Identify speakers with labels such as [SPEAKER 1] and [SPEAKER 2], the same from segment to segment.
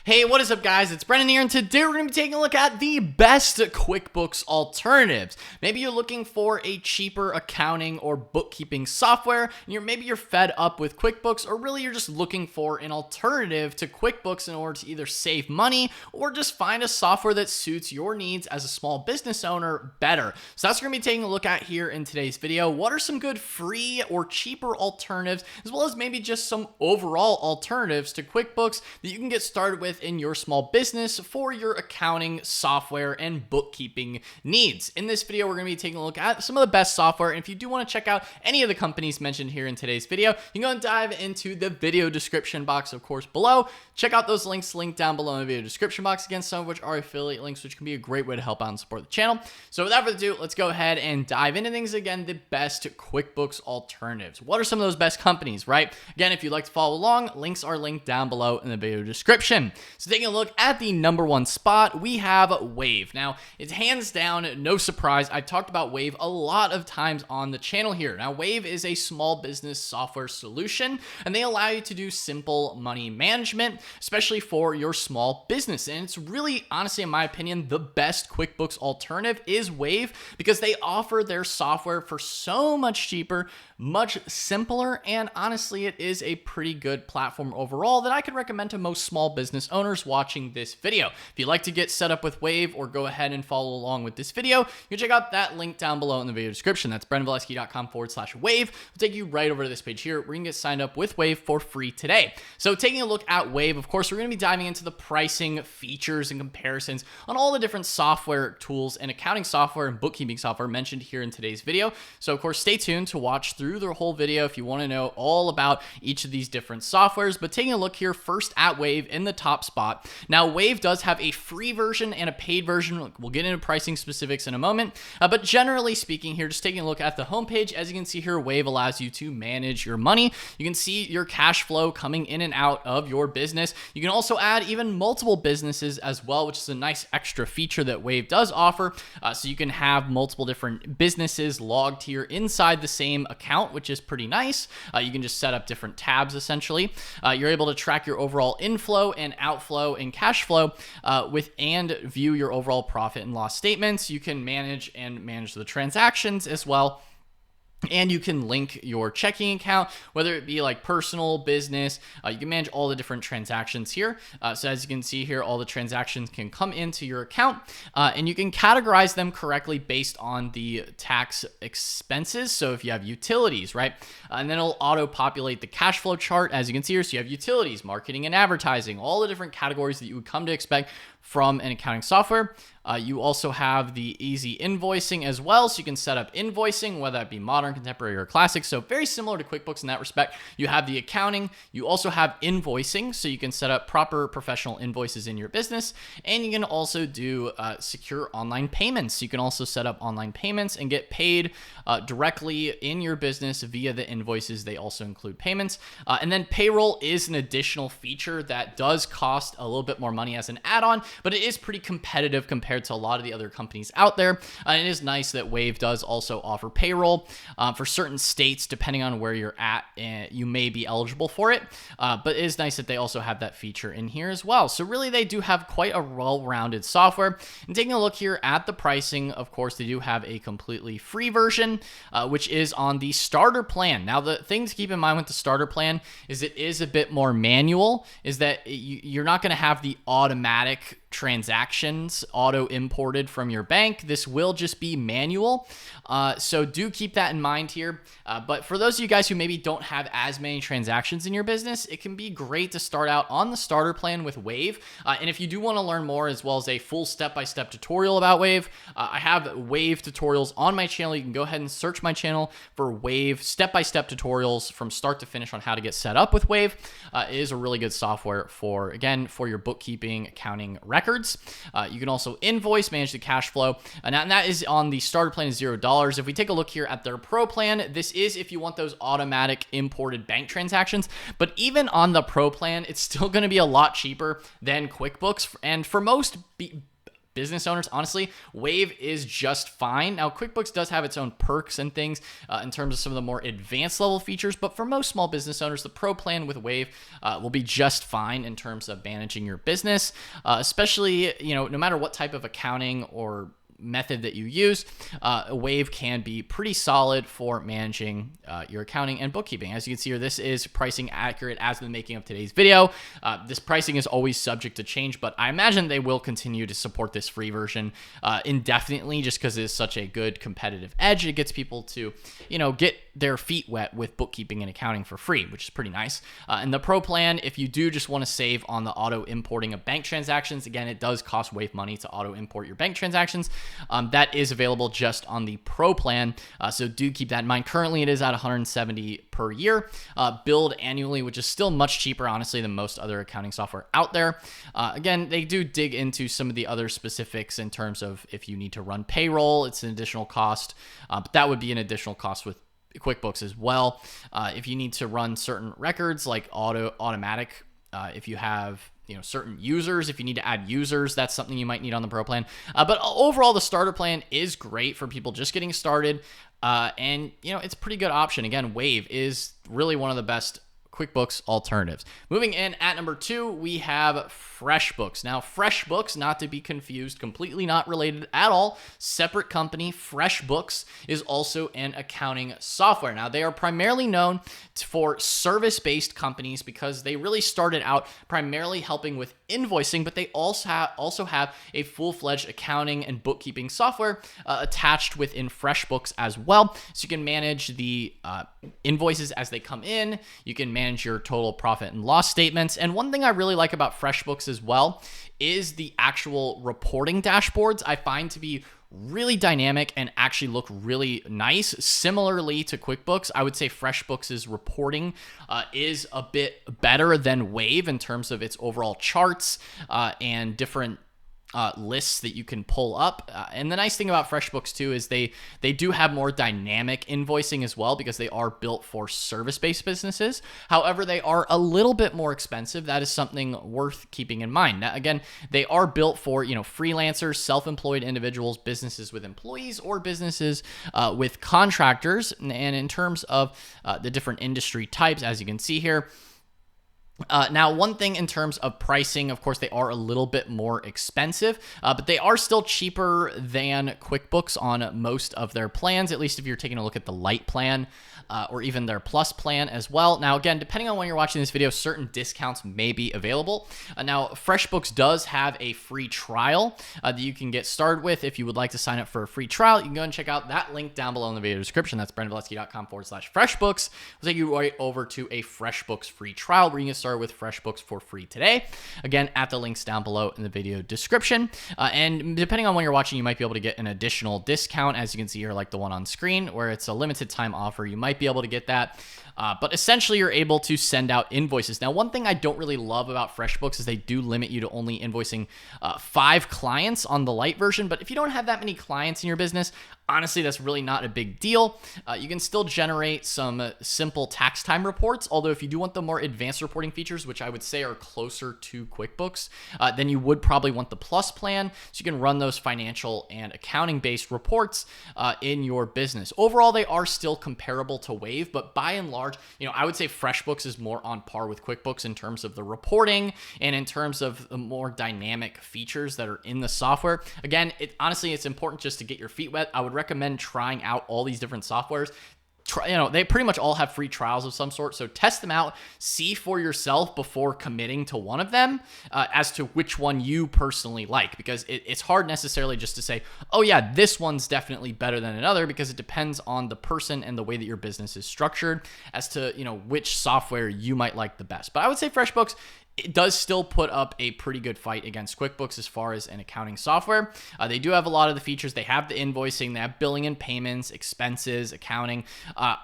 [SPEAKER 1] Hey, what is up, guys? It's Brennan here, and today we're going to be taking a look at the best QuickBooks alternatives. Maybe you're looking for a cheaper accounting or bookkeeping software, and maybe you're fed up with QuickBooks, or really you're just looking for an alternative to QuickBooks in order to either save money or just find a software that suits your needs as a small business owner better. So that's what we're going to be taking a look at here in today's video. What are some good free or cheaper alternatives, as well as maybe just some overall alternatives to QuickBooks that you can get started with in your small business for your accounting, software, and bookkeeping needs. In this video, we're going to be taking a look at some of the best software, and if you do want to check out any of the companies mentioned here in today's video, you can go and dive into the video description box, of course, below. Check out those links linked down below in the video description box, again, some of which are affiliate links, which can be a great way to help out and support the channel. So without further ado, let's go ahead and dive into things. Again, the best QuickBooks alternatives. What are some of those best companies, right? Again, if you'd like to follow along, links are linked down below in the video description. So taking a look at the number one spot, we have Wave. Now, it's hands down, no surprise, I've talked about Wave a lot of times on the channel here. Now, Wave is a small business software solution, and they allow you to do simple money management, especially for your small business. And it's really, honestly, in my opinion, the best QuickBooks alternative is Wave, because they offer their software for so much cheaper, much simpler, and honestly, it is a pretty good platform overall that I could recommend to most small business owners watching this video. If you'd like to get set up with Wave or go ahead and follow along with this video, you can check out that link down below in the video description. That's brennanvalesky.com/wave. It'll take you right over to this page here where you can get signed up with Wave for free today. So taking a look at Wave, of course, we're going to be diving into the pricing, features, and comparisons on all the different software tools and accounting software and bookkeeping software mentioned here in today's video. So of course, stay tuned to watch through the whole video if you want to know all about each of these different softwares. But taking a look here first at Wave in the top spot. Now, Wave does have a free version and a paid version. We'll get into pricing specifics in a moment. But generally speaking here, just taking a look at the homepage, as you can see here, Wave allows you to manage your money. You can see your cash flow coming in and out of your business. You can also add even multiple businesses as well, which is a nice extra feature that Wave does offer. So you can have multiple different businesses logged here inside the same account, which is pretty nice. You can just set up different tabs essentially. You're able to track your overall inflow and outflow and cash flow and view your overall profit and loss statements. You can manage the transactions as well. And you can link your checking account, whether it be like personal, business. You can manage all the different transactions here. So as you can see here, all the transactions can come into your account, and you can categorize them correctly based on the tax expenses. So if you have utilities, right? And then it'll auto-populate the cash flow chart, as you can see here. So you have utilities, marketing and advertising, all the different categories that you would come to expect from an accounting software. You also have the easy invoicing as well. So you can set up invoicing, whether that be modern, contemporary, or classic. So very similar to QuickBooks in that respect. You have the accounting. You also have invoicing. So you can set up proper professional invoices in your business. And you can also do secure online payments. You can also set up online payments and get paid directly in your business via the invoices. They also include payments. And then payroll is an additional feature that does cost a little bit more money as an add-on, but it is pretty competitive compared to a lot of the other companies out there. And it is nice that Wave does also offer payroll for certain states. Depending on where you're at, you may be eligible for it, but it is nice that they also have that feature in here as well. So really, they do have quite a well-rounded software. And taking a look here at the pricing, of course, they do have a completely free version, which is on the starter plan. Now, the thing to keep in mind with the starter plan is it is a bit more manual, is that you're not going to have the automatic transactions auto imported from your bank. This will just be manual. So do keep that in mind here. But for those of you guys who maybe don't have as many transactions in your business, it can be great to start out on the starter plan with Wave. And if you do want to learn more, as well as a full step-by-step tutorial about Wave, I have Wave tutorials on my channel. You can go ahead and search my channel for Wave step-by-step tutorials from start to finish on how to get set up with Wave. It is a really good software for your bookkeeping, accounting, records. You can also invoice, manage the cash flow, and that is on the starter plan is $0. If we take a look here at their pro plan, this is if you want those automatic imported bank transactions, but even on the pro plan, it's still going to be a lot cheaper than QuickBooks. And for most business owners, honestly, Wave is just fine. Now, QuickBooks does have its own perks and things in terms of some of the more advanced level features, but for most small business owners, the Pro plan with Wave will be just fine in terms of managing your business, especially, no matter what type of accounting or method that you use, Wave can be pretty solid for managing your accounting and bookkeeping. As you can see here, this is pricing accurate as of the making of today's video. This pricing is always subject to change, but I imagine they will continue to support this free version indefinitely, just because it is such a good competitive edge. It gets people to, get their feet wet with bookkeeping and accounting for free, which is pretty nice. And the Pro plan, if you do just want to save on the auto importing of bank transactions, again, it does cost Wave money to auto import your bank transactions. That is available just on the Pro plan, so do keep that in mind. Currently, it is at $170 per year, billed annually, which is still much cheaper, honestly, than most other accounting software out there. Again, they do dig into some of the other specifics in terms of if you need to run payroll, it's an additional cost, but that would be an additional cost with QuickBooks as well. If you need to run certain records like automatic, if you have certain users, if you need to add users, that's something you might need on the Pro plan. But overall, the starter plan is great for people just getting started. And it's a pretty good option. Again, Wave is really one of the best QuickBooks alternatives. Moving in at number 2, we have FreshBooks. Now, FreshBooks, not to be confused, completely not related at all, separate company. FreshBooks is also an accounting software. Now, they are primarily known for service-based companies because they really started out primarily helping with invoicing, but they also have a full-fledged accounting and bookkeeping software attached within FreshBooks as well. So you can manage the invoices as they come in. You can manage your total profit and loss statements. And one thing I really like about FreshBooks as well is the actual reporting dashboards. I find to be really dynamic and actually look really nice. Similarly to QuickBooks, I would say FreshBooks' reporting is a bit better than Wave in terms of its overall charts and different lists that you can pull up. And the nice thing about FreshBooks too is they do have more dynamic invoicing as well because they are built for service-based businesses. However, they are a little bit more expensive. That is something worth keeping in mind. Now, again, they are built for, freelancers, self-employed individuals, businesses with employees, or businesses with contractors. And in terms of the different industry types, as you can see here, now, one thing in terms of pricing, of course, they are a little bit more expensive, but they are still cheaper than QuickBooks on most of their plans, at least if you're taking a look at the Lite plan or even their Plus plan as well. Now, again, depending on when you're watching this video, certain discounts may be available. Now, FreshBooks does have a free trial that you can get started with. If you would like to sign up for a free trial, you can go and check out that link down below in the video description. That's brandonvalesky.com/FreshBooks. We'll take you right over to a FreshBooks free trial where you can get started with FreshBooks for free today. Again, at the links down below in the video description. And depending on when you're watching, you might be able to get an additional discount, as you can see here, like the one on screen, where it's a limited time offer. You might be able to get that. But essentially, you're able to send out invoices. Now, one thing I don't really love about FreshBooks is they do limit you to only invoicing 5 clients on the Lite version. But if you don't have that many clients in your business, honestly, that's really not a big deal. You can still generate some simple tax time reports, although if you do want the more advanced reporting features, which I would say are closer to QuickBooks, then you would probably want the Plus plan, so you can run those financial and accounting-based reports in your business. Overall, they are still comparable to Wave, but by and large, I would say FreshBooks is more on par with QuickBooks in terms of the reporting and in terms of the more dynamic features that are in the software. Again, honestly, it's important just to get your feet wet. I would recommend trying out all these different softwares. They pretty much all have free trials of some sort, so test them out, see for yourself before committing to one of them as to which one you personally like, because it's hard necessarily just to say, oh yeah, this one's definitely better than another, because it depends on the person and the way that your business is structured as to which software you might like the best. But I would say FreshBooks, it does still put up a pretty good fight against QuickBooks as far as an accounting software. They do have a lot of the features. They have the invoicing, they have billing and payments, expenses, accounting.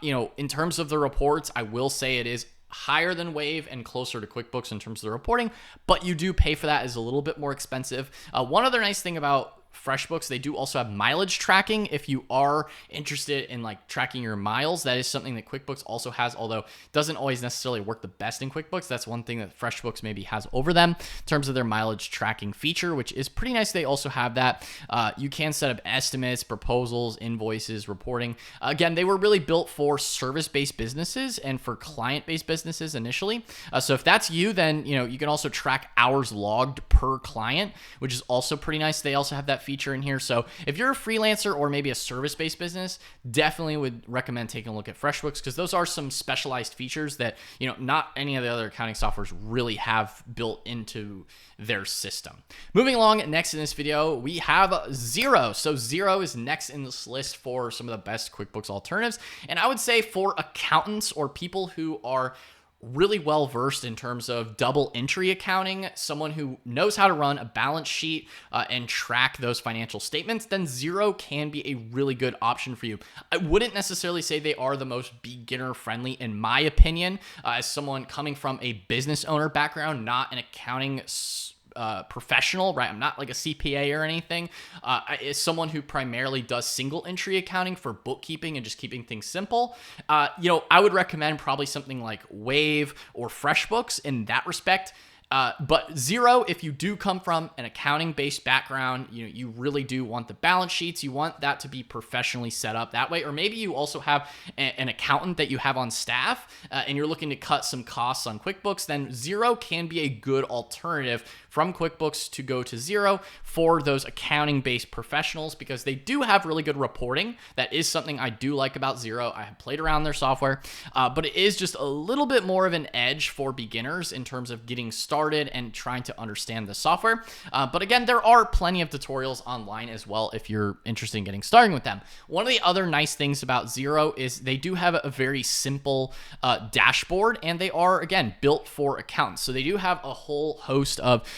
[SPEAKER 1] In terms of the reports, I will say it is higher than Wave and closer to QuickBooks in terms of the reporting, but you do pay for that. Is a little bit more expensive. One other nice thing about FreshBooks, they do also have mileage tracking. If you are interested in like tracking your miles, that is something that QuickBooks also has, although it doesn't always necessarily work the best in QuickBooks. That's one thing that FreshBooks maybe has over them in terms of their mileage tracking feature, which is pretty nice. They also have that. You can set up estimates, proposals, invoices, reporting. Again, they were really built for service-based businesses and for client-based businesses initially. So if that's you, then you can also track hours logged per client, which is also pretty nice. They also have that feature in here. So if you're a freelancer or maybe a service-based business, definitely would recommend taking a look at FreshBooks, because those are some specialized features that not any of the other accounting softwares really have built into their system. Moving along, next in this video, we have Xero. So Xero is next in this list for some of the best QuickBooks alternatives. And I would say for accountants or people who are really well versed in terms of double entry accounting, someone who knows how to run a balance sheet and track those financial statements, then Xero can be a really good option for you. I wouldn't necessarily say they are the most beginner friendly, in my opinion, as someone coming from a business owner background, not an accounting professional, right? I'm not like a CPA or anything. As someone who primarily does single entry accounting for bookkeeping and just keeping things simple, I would recommend probably something like Wave or FreshBooks in that respect. But Xero, if you do come from an accounting-based background, you really do want the balance sheets. You want that to be professionally set up that way. Or maybe you also have an accountant that you have on staff and you're looking to cut some costs on QuickBooks, then Xero can be a good alternative from QuickBooks to go to Xero for those accounting-based professionals, because they do have really good reporting. That is something I do like about Xero. I have played around their software, but it is just a little bit more of an edge for beginners in terms of getting started and trying to understand the software. But again, there are plenty of tutorials online as well if you're interested in getting started with them. One of the other nice things about Xero is they do have a very simple dashboard, and they are, again, built for accountants. So they do have a whole host of,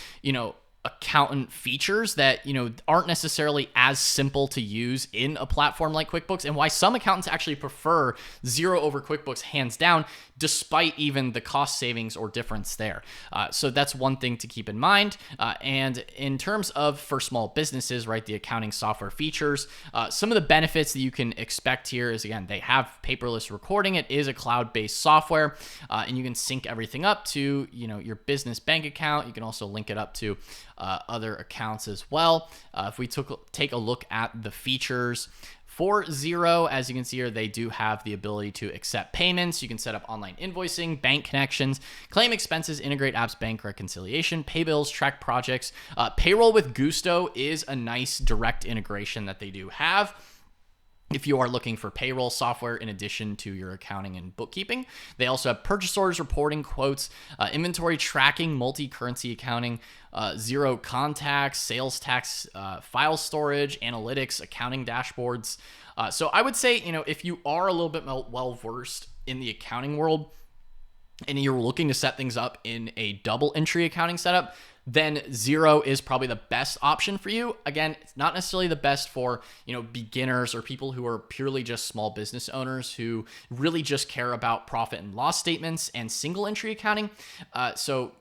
[SPEAKER 1] accountant features that, aren't necessarily as simple to use in a platform like QuickBooks, and why some accountants actually prefer Xero over QuickBooks hands down, despite even the cost savings or difference there. So that's one thing to keep in mind. And in terms of for small businesses, right, the accounting software features, some of the benefits that you can expect here is, again, they have paperless recording. It is a cloud-based software, and you can sync everything up to, your business bank account. You can also link it up to other accounts as well. If we take a look at the features for Xero, as you can see here, they do have the ability to accept payments. You can set up online invoicing, bank connections, claim expenses, integrate apps, bank reconciliation, pay bills, track projects. Payroll with Gusto is a nice direct integration that they do have if you are looking for payroll software in addition to your accounting and bookkeeping. They also have purchase orders reporting, quotes, inventory tracking, multi-currency accounting, Xero contacts, sales tax, file storage, analytics, accounting dashboards. So I would say, if you are a little bit well-versed in the accounting world and you're looking to set things up in a double entry accounting setup, then Xero is probably the best option for you. Again, it's not necessarily the best for, beginners or people who are purely just small business owners who really just care about profit and loss statements and single entry accounting. So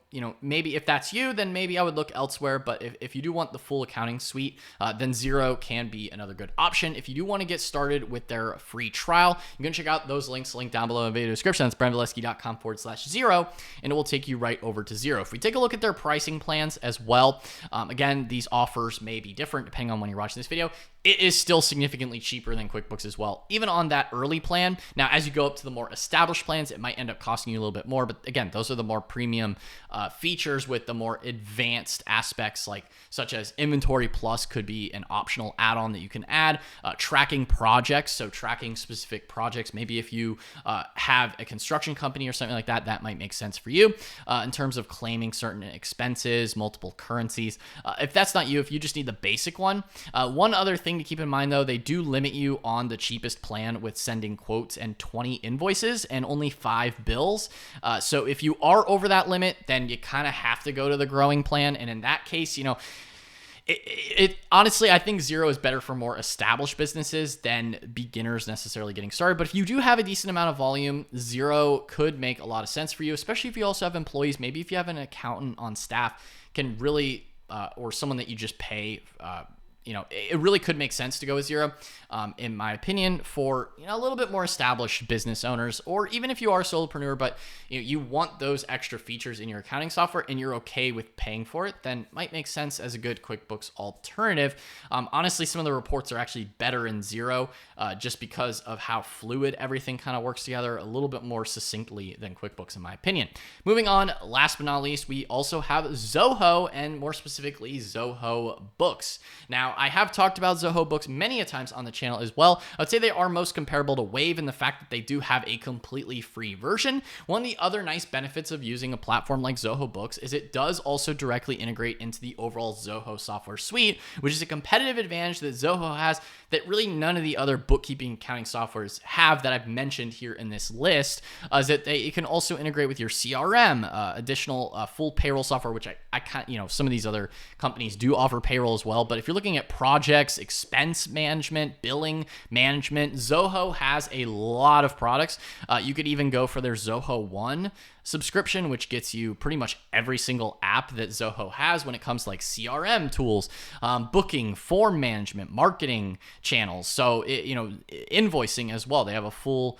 [SPEAKER 1] maybe if that's you, then maybe I would look elsewhere. But if you do want the full accounting suite, then Xero can be another good option. If you do want to get started with their free trial, you can check out those links linked down below in the video description. That's brandvalesky.com/Xero, and it will take you right over to Xero. If we take a look at their pricing plans as well, again, these offers may be different depending on when you're watching this video. It is still significantly cheaper than QuickBooks as well, even on that early plan. Now, as you go up to the more established plans, it might end up costing you a little bit more. But again, those are the more premium features with the more advanced aspects, such as Inventory Plus could be an optional add-on that you can add. Tracking projects, so tracking specific projects. Maybe if you have a construction company or something like that, that might make sense for you in terms of claiming certain expenses, multiple currencies. If that's not you, if you just need the basic one, one other thing to keep in mind, though, they do limit you on the cheapest plan with sending quotes and 20 invoices and only 5 bills. So if you are over that limit, then you kind of have to go to the growing plan. And in that case, honestly, I think Xero is better for more established businesses than beginners necessarily getting started. But if you do have a decent amount of volume, Xero could make a lot of sense for you, especially if you also have employees. Maybe if you have an accountant on staff, can really, or someone that you just pay it really could make sense to go with Xero, in my opinion, for a little bit more established business owners, or even if you are a solopreneur, but you want those extra features in your accounting software and you're okay with paying for it, then might make sense as a good QuickBooks alternative. Honestly, some of the reports are actually better in Xero, just because of how fluid everything kind of works together, a little bit more succinctly than QuickBooks, in my opinion. Moving on, last but not least, we also have Zoho, and more specifically, Zoho Books. Now, I have talked about Zoho Books many a times on the channel as well. I would say they are most comparable to Wave in the fact that they do have a completely free version. One of the other nice benefits of using a platform like Zoho Books is it does also directly integrate into the overall Zoho software suite, which is a competitive advantage that Zoho has that really none of the other bookkeeping accounting softwares have that I've mentioned here in this list, is that it can also integrate with your CRM, additional full payroll software, which I can't, some of these other companies do offer payroll as well. But if you're looking at projects, expense management, billing management, Zoho has a lot of products. You could even go for their Zoho One subscription, which gets you pretty much every single app that Zoho has when it comes to like CRM tools, booking, form management, marketing channels. So, invoicing as well. They have a full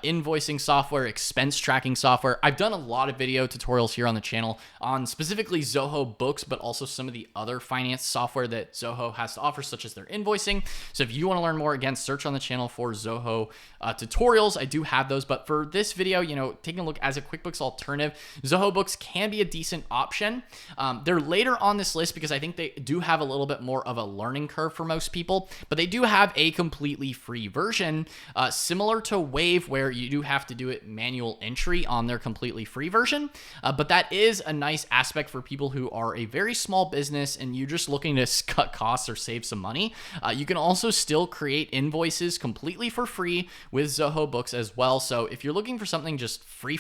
[SPEAKER 1] invoicing software, expense tracking software. I've done a lot of video tutorials here on the channel on specifically Zoho Books, but also some of the other finance software that Zoho has to offer, such as their invoicing. So if you want to learn more, again, search on the channel for Zoho tutorials. I do have those, but for this video, taking a look as a QuickBooks alternative, Zoho Books can be a decent option. They're later on this list because I think they do have a little bit more of a learning curve for most people, but they do have a completely free version, similar to Wave, where you do have to do it manual entry on their completely free version. But that is a nice aspect for people who are a very small business and you're just looking to cut costs or save some money. You can also still create invoices completely for free with Zoho Books as well. So if you're looking for something just free,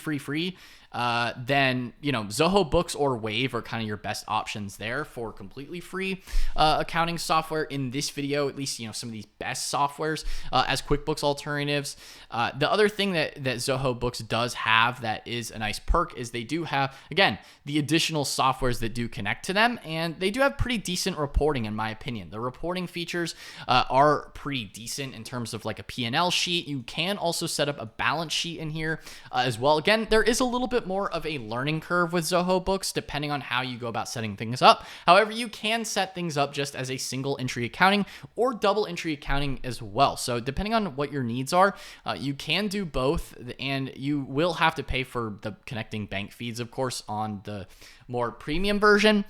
[SPEAKER 1] then Zoho Books or Wave are kind of your best options there for completely free accounting software in this video. At least some of these best softwares as QuickBooks alternatives. The other thing that Zoho Books does have that is a nice perk is they do have, again, the additional softwares that do connect to them, and they do have pretty decent reporting, in my opinion. The reporting features are pretty decent in terms of like a P&L sheet. You can also set up a balance sheet in here as well. Again, there is a little bit more of a learning curve with Zoho Books depending on how you go about setting things up. However, you can set things up just as a single entry accounting or double entry accounting as well. So depending on what your needs are, you can do both, and you will have to pay for the connecting bank feeds, of course, on the more premium version.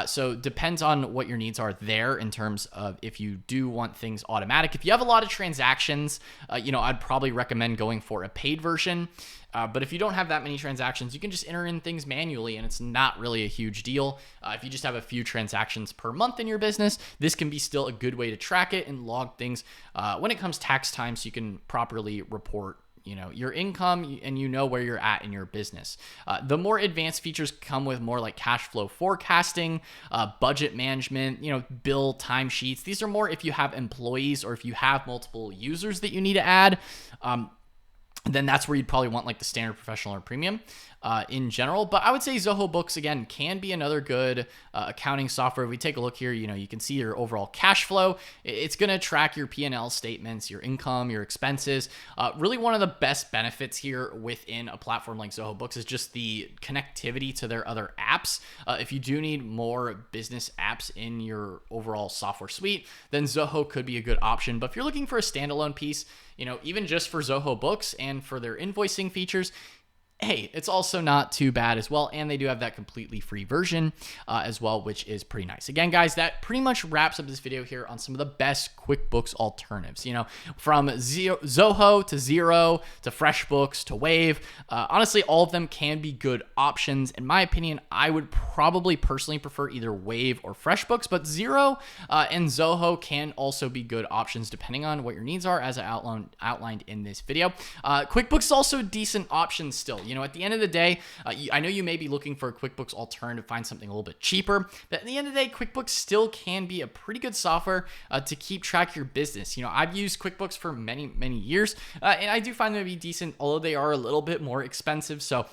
[SPEAKER 1] So depends on what your needs are there in terms of if you do want things automatic. If you have a lot of transactions, I'd probably recommend going for a paid version. But if you don't have that many transactions, you can just enter in things manually and it's not really a huge deal. If you just have a few transactions per month in your business, this can be still a good way to track it and log things when it comes tax time, so you can properly report your income and where you're at in your business. The more advanced features come with more like cash flow forecasting, budget management, bill timesheets. These are more if you have employees or if you have multiple users that you need to add. Then that's where you'd probably want like the standard, professional, or premium in general. But I would say Zoho Books, again, can be another good accounting software. If we take a look here, you can see your overall cash flow. It's going to track your P&L statements, your income, your expenses. Really one of the best benefits here within a platform like Zoho Books is just the connectivity to their other apps. If you do need more business apps in your overall software suite, then Zoho could be a good option. But if you're looking for a standalone piece, even just for Zoho Books and for their invoicing features, hey, it's also not too bad as well. And they do have that completely free version as well, which is pretty nice. Again, guys, that pretty much wraps up this video here on some of the best QuickBooks alternatives, from Zoho to Xero to FreshBooks to Wave. Honestly, all of them can be good options. In my opinion, I would probably personally prefer either Wave or FreshBooks, but Xero and Zoho can also be good options depending on what your needs are, as I outlined in this video. QuickBooks is also a decent option still. At the end of the day, I know you may be looking for a QuickBooks alternative to find something a little bit cheaper, but at the end of the day, QuickBooks still can be a pretty good software to keep track of your business. I've used QuickBooks for many, many years, and I do find them to be decent, although they are a little bit more expensive. So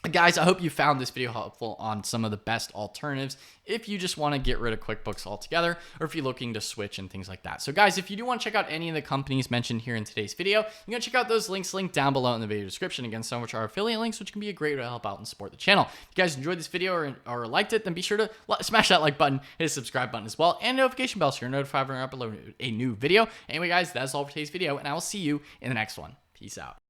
[SPEAKER 1] Guys, I hope you found this video helpful on some of the best alternatives if you just want to get rid of QuickBooks altogether, or if you're looking to switch and things like that. So guys, if you do want to check out any of the companies mentioned here in today's video, you can check out those links linked down below in the video description. Again, some of which are affiliate links, which can be a great way to help out and support the channel. If you guys enjoyed this video or liked it, then be sure to smash that like button, hit the subscribe button as well, and notification bell so you're notified when I upload a new video. Anyway, guys, that's all for today's video, and I will see you in the next one. Peace out.